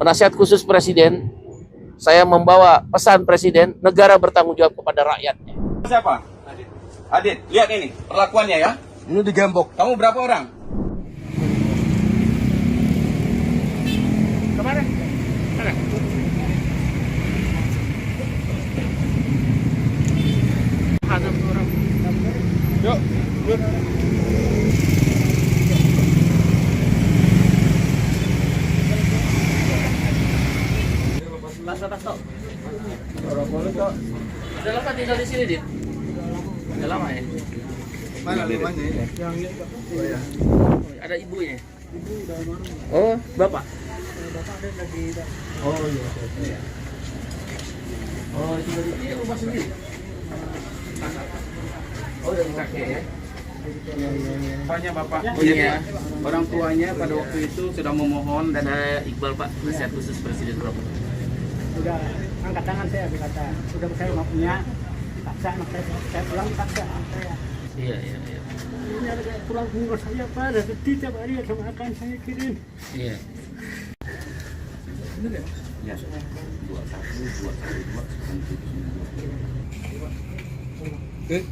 Penasihat khusus Presiden, saya membawa pesan Presiden, negara bertanggung jawab kepada rakyatnya. Siapa? Adit, lihat ini perlakuannya ya. Ini digembok. Kamu berapa orang? Kemana? Mana? Ada orang. Yuk, yuk. Tas. Udah lama tinggal di sini, Dit? Udah lama ya? Mana rumahnya ini? Oh, ya. Ada ibunya? Ibu udah mana? Oh, bapak? Bapak ada lagi. Oh iya. Oh, tinggal di sini rumah sendiri? Oh, udah kakek ya? Tanya Bapak. Oh, iya. Orang tuanya pada waktu itu sudah memohon Dan ada Iqbal, Pak, penasihat khusus Presiden berapa? Udah angkat tangan saya berkata, udah saya nggak punya, dipaksa anak saya pulang dipaksa anak saya. Iya. Ini ada pulang umur saya Pak, ada sedih tiap hari sama akan saya kirim. Iya. ya. 21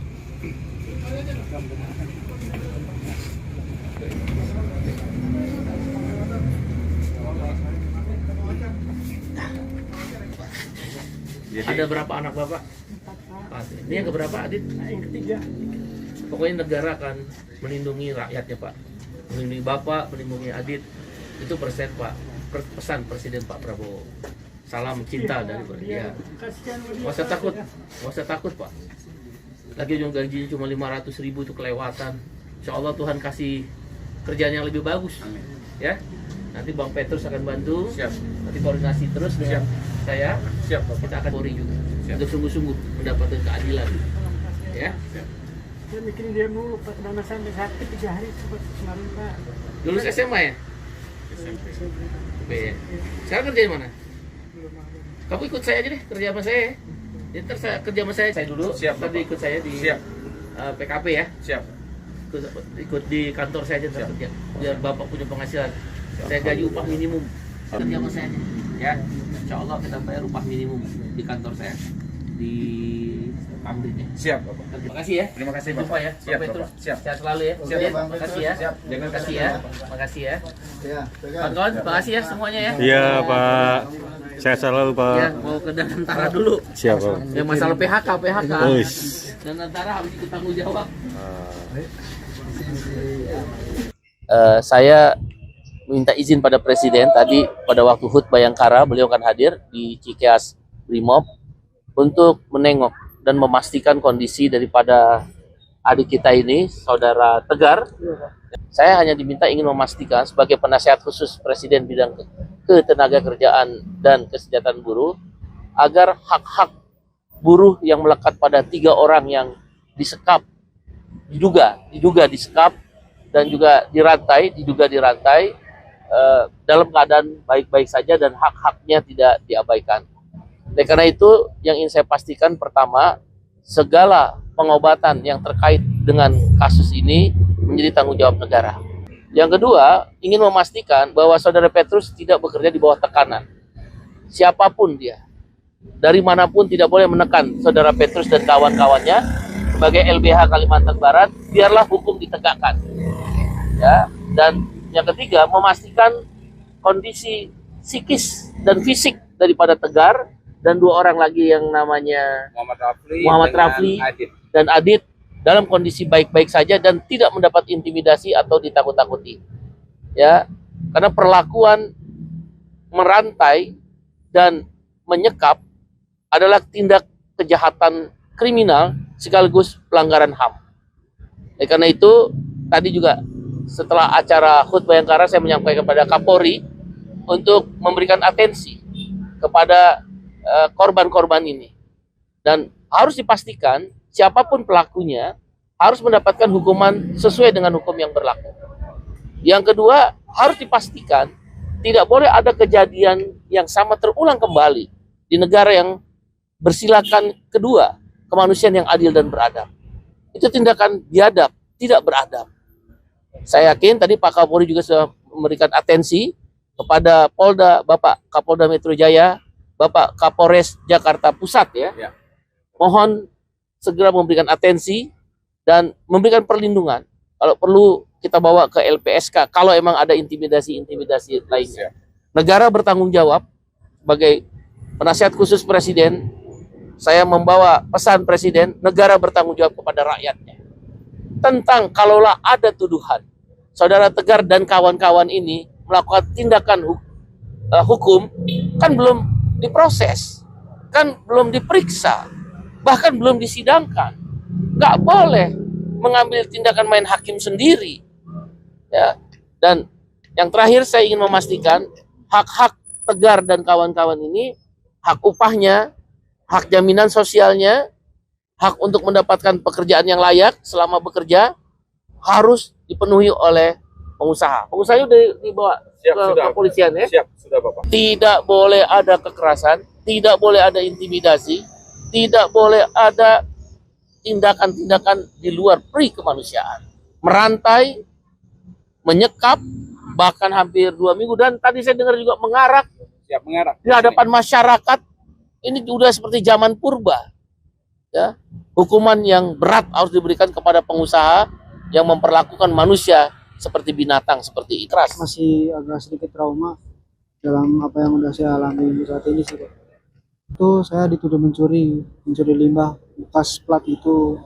Ada berapa anak Bapak? Ini yang keberapa, Adit? Yang ketiga. Pokoknya negara akan melindungi rakyatnya, Pak. Melindungi Bapak, melindungi Adit. Itu Pak. Pesan Presiden Pak Prabowo. Salam cinta dari dia. Nggak usah takut, Pak. Lagi gajinya cuma 500.000 itu kelewatan. Insya Allah Tuhan kasih kerjaan yang lebih bagus. Amin. Ya. Nanti Bang Petrus akan bantu. Siap. Nanti koordinasi terus dengan saya. Siap Bapak. Kita akan Polri juga. Untuk sungguh-sungguh mendapatkan keadilan. Ya. Saya mikirin dia mulu, Pak, karena sampai sakit 3 hari kemarin Pak. Lulus SMA ya? SMP ya. Sekarang kerja di mana? Kamu ikut saya aja deh, kerja sama saya ya. Jadi ntar saya kerja sama saya dulu. Siap, Tadi ikut saya di Siap. PKP ya. Siap. Ikut di kantor saya aja ntar kerja. Biar Bapak punya penghasilan. Saya gaji upah minimum. Kerja sama saya aja. Ya. Insya Allah kita bayar upah minimum di kantor saya. Di Tamrin ya. Siap Bapak. Terima kasih ya. Terima kasih Jumpa Bapak. ya. Siap Bapak Petrus. Bapak. Siap. Sehat selalu ya. Siap, Ya. Bang Makasih ya. Siap. Jangan Makasih ya. Makasih ya. Ya, Kawan-kawan, makasih ya semuanya ya. Iya Pak, saya selalu Pak. Ya, mau ke dan tentara dulu. Siap Pak. Yang masalah PHK. Uish. Dan tentara harus ikut tanggung jawab. Saya minta izin pada Presiden tadi pada waktu HUT Bayangkara, beliau kan hadir di Cikeas Brimob untuk menengok dan memastikan kondisi daripada adik kita ini, Saudara Tegar. Saya hanya diminta ingin memastikan sebagai penasihat khusus Presiden bidang ketenagakerjaan dan kesejahteraan buruh agar hak-hak buruh yang melekat pada 3 orang yang disekap, diduga disekap dan juga diduga dirantai dalam keadaan baik-baik saja dan hak-haknya tidak diabaikan. Oleh karena itu yang ingin saya pastikan pertama, segala pengobatan yang terkait dengan kasus ini menjadi tanggung jawab negara. Yang kedua, ingin memastikan bahwa Saudara Petrus tidak bekerja di bawah tekanan. Siapapun dia, dari manapun tidak boleh menekan Saudara Petrus dan kawan-kawannya. Sebagai LBH Kalimantan Barat, biarlah hukum ditegakkan. Ya, dan yang ketiga, memastikan kondisi psikis dan fisik daripada Tegar dan 2 orang lagi yang namanya Muhammad Rafli dan Adit dalam kondisi baik-baik saja dan tidak mendapat intimidasi atau ditakut-takuti. Ya, karena perlakuan merantai dan menyekap adalah tindak kejahatan kriminal sekaligus pelanggaran HAM. Karena itu tadi juga setelah acara HUT Bayangkara saya menyampaikan kepada Kapolri untuk memberikan atensi kepada korban-korban ini. Dan harus dipastikan siapapun pelakunya harus mendapatkan hukuman sesuai dengan hukum yang berlaku. Yang kedua, harus dipastikan tidak boleh ada kejadian yang sama terulang kembali di negara yang bersilakan kedua, kemanusiaan yang adil dan beradab. Itu tindakan biadab, tidak beradab. Saya yakin tadi Pak Kapolri juga sudah memberikan atensi kepada Polda, Bapak Kapolda Metro Jaya, Bapak Kapolres Jakarta Pusat ya. Ya. Mohon segera memberikan atensi dan memberikan perlindungan. Kalau perlu kita bawa ke LPSK kalau emang ada intimidasi-intimidasi lainnya. Negara bertanggung jawab sebagai penasihat khusus Presiden. Saya membawa pesan Presiden, negara bertanggung jawab kepada rakyatnya. Tentang kalaulah ada tuduhan, Saudara Tegar dan kawan-kawan ini melakukan tindakan hukum, kan belum diproses, kan belum diperiksa, bahkan belum disidangkan. Nggak boleh mengambil tindakan main hakim sendiri. Ya. Dan yang terakhir saya ingin memastikan, hak-hak Tegar dan kawan-kawan ini, hak upahnya, hak jaminan sosialnya, hak untuk mendapatkan pekerjaan yang layak selama bekerja harus dipenuhi oleh pengusaha. Pengusahanya udah dibawa ke kepolisian ya. Siap, sudah Bapak. Tidak boleh ada kekerasan, tidak boleh ada intimidasi, tidak boleh ada tindakan-tindakan di luar peri kemanusiaan. Merantai, menyekap, bahkan hampir 2 minggu. Dan tadi saya dengar juga mengarak Siap mengarah. di hadapan masyarakat. Ini sudah seperti zaman purba. Ya, hukuman yang berat harus diberikan kepada pengusaha yang memperlakukan manusia seperti binatang, seperti keras. Masih agak sedikit trauma dalam apa yang udah saya alami saat ini sih, Pak. Itu saya dituduh mencuri limbah bekas plat itu.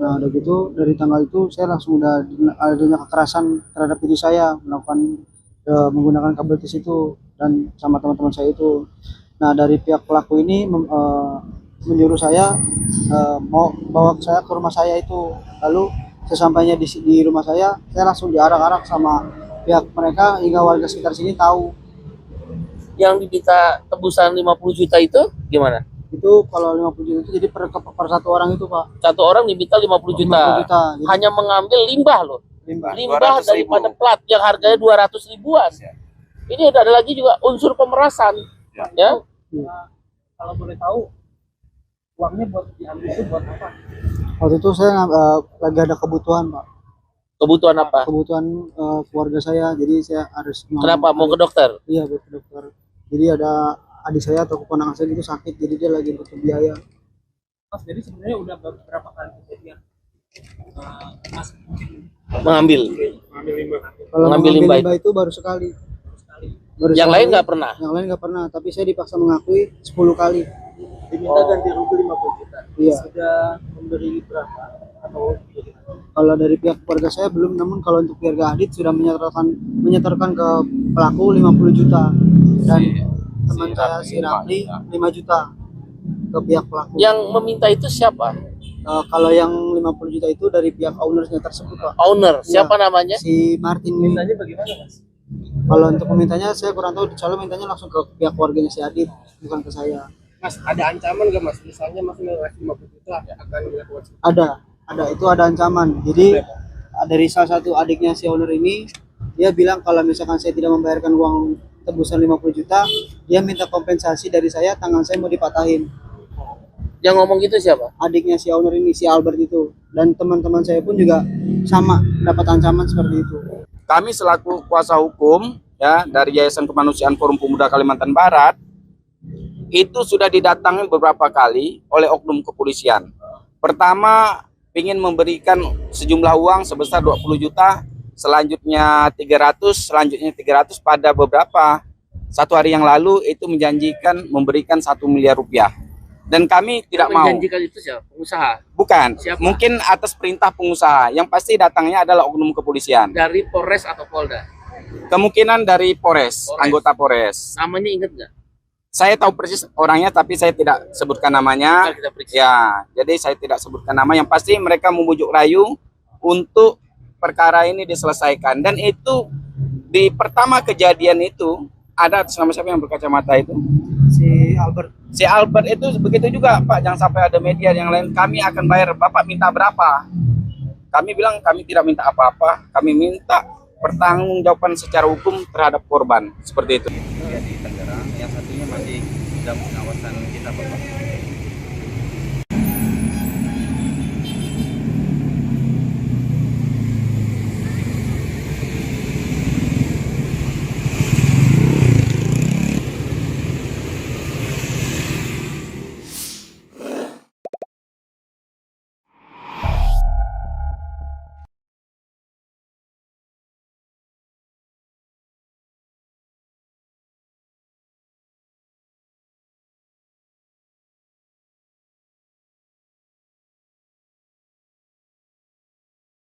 Nah, udah gitu dari tanggal itu saya langsung udah adanya kekerasan terhadap diri saya, melakukan menggunakan kabel tis itu dan sama teman-teman saya itu. Nah, dari pihak pelaku ini menyuruh saya mau bawa saya ke rumah saya itu. Lalu sesampainya di rumah saya langsung diarak-arak sama pihak mereka hingga warga sekitar sini tahu. Yang diminta tebusan 50 juta itu gimana? Itu kalau 50 juta itu jadi per satu orang itu, Pak. Satu orang diminta 50 juta. 50 juta. Jadi Hanya mengambil limbah loh. limbah. Limbah 200.000. daripada plat yang harganya 200 ribuan. Ini ada lagi juga unsur pemerasan. Ya. Kalau boleh tahu uangnya buat diambil itu buat apa? Waktu itu saya lagi ada kebutuhan, Pak. Kebutuhan apa? Kebutuhan keluarga saya. Jadi saya harus Kenapa? Mau ke dokter? Iya, buat ke dokter. Jadi ada adik saya atau keponakan saya gitu sakit, jadi dia lagi butuh biaya. Mas, jadi sebenarnya udah berapa kali kejadian Mas Mengambil. kalau Mengambil limbah itu baru sekali. Yang lain nggak pernah. Yang lain nggak pernah, tapi saya dipaksa mengakui 10 kali. Diminta ganti rugi 50 juta. Iya. Sudah memberi berapa? Atau Kalau dari pihak keluarga saya belum, namun kalau untuk keluarga Adit sudah menyetorkan ke pelaku 50 juta dan teman saya si Rafli 5 juta ke pihak pelaku. Yang meminta itu siapa? Kalau yang 50 juta itu dari pihak ownernya tersebut, Pak. Owner. Iya. Siapa namanya? Si Martin. Mintanya bagaimana, Mas? Kalau untuk memintanya saya kurang tahu, soalnya mintanya langsung ke pihak keluarganya si Adit, bukan ke saya. Mas, ada ancaman nggak Mas? Misalnya Mas ngasih 50 juta akan dilakukan Ada itu ada ancaman. Jadi dari salah satu adiknya si owner ini, dia bilang kalau misalkan saya tidak membayarkan uang tebusan 50 juta, dia minta kompensasi dari saya, tangan saya mau dipatahin. Yang ngomong gitu siapa? Adiknya si owner ini, si Albert itu. Dan teman-teman saya pun juga sama dapat ancaman seperti itu. Kami selaku kuasa hukum ya dari Yayasan Kemanusiaan Forum Pemuda Kalimantan Barat itu sudah didatangi beberapa kali oleh oknum kepolisian. Pertama ingin memberikan sejumlah uang sebesar 20 juta, selanjutnya 300, selanjutnya 300 pada beberapa satu hari yang lalu itu menjanjikan memberikan 1 miliar rupiah. Dan kami tidak mau. Menjanjikan itu siapa? Pengusaha. Bukan. Siapa? Mungkin atas perintah pengusaha. Yang pasti datangnya adalah oknum kepolisian. Dari Polres atau Polda? Kemungkinan dari Polres, anggota Polres. Namanya inget nggak? Saya tahu persis orangnya tapi saya tidak sebutkan namanya. Kita periksa. Ya, jadi saya tidak sebutkan nama. Yang pasti mereka membujuk rayu untuk perkara ini diselesaikan. Dan itu di pertama kejadian itu ada atas nama siapa yang berkacamata itu? Si Albert. Si Albert itu begitu juga, Pak. Jangan sampai ada media yang lain. Kami akan bayar. Bapak minta berapa? Kami bilang kami tidak minta apa-apa. Kami minta pertanggungjawaban secara hukum terhadap korban. Seperti itu. Di Tangerang, yang satunya masih dalam pengawasan kita, Bapak.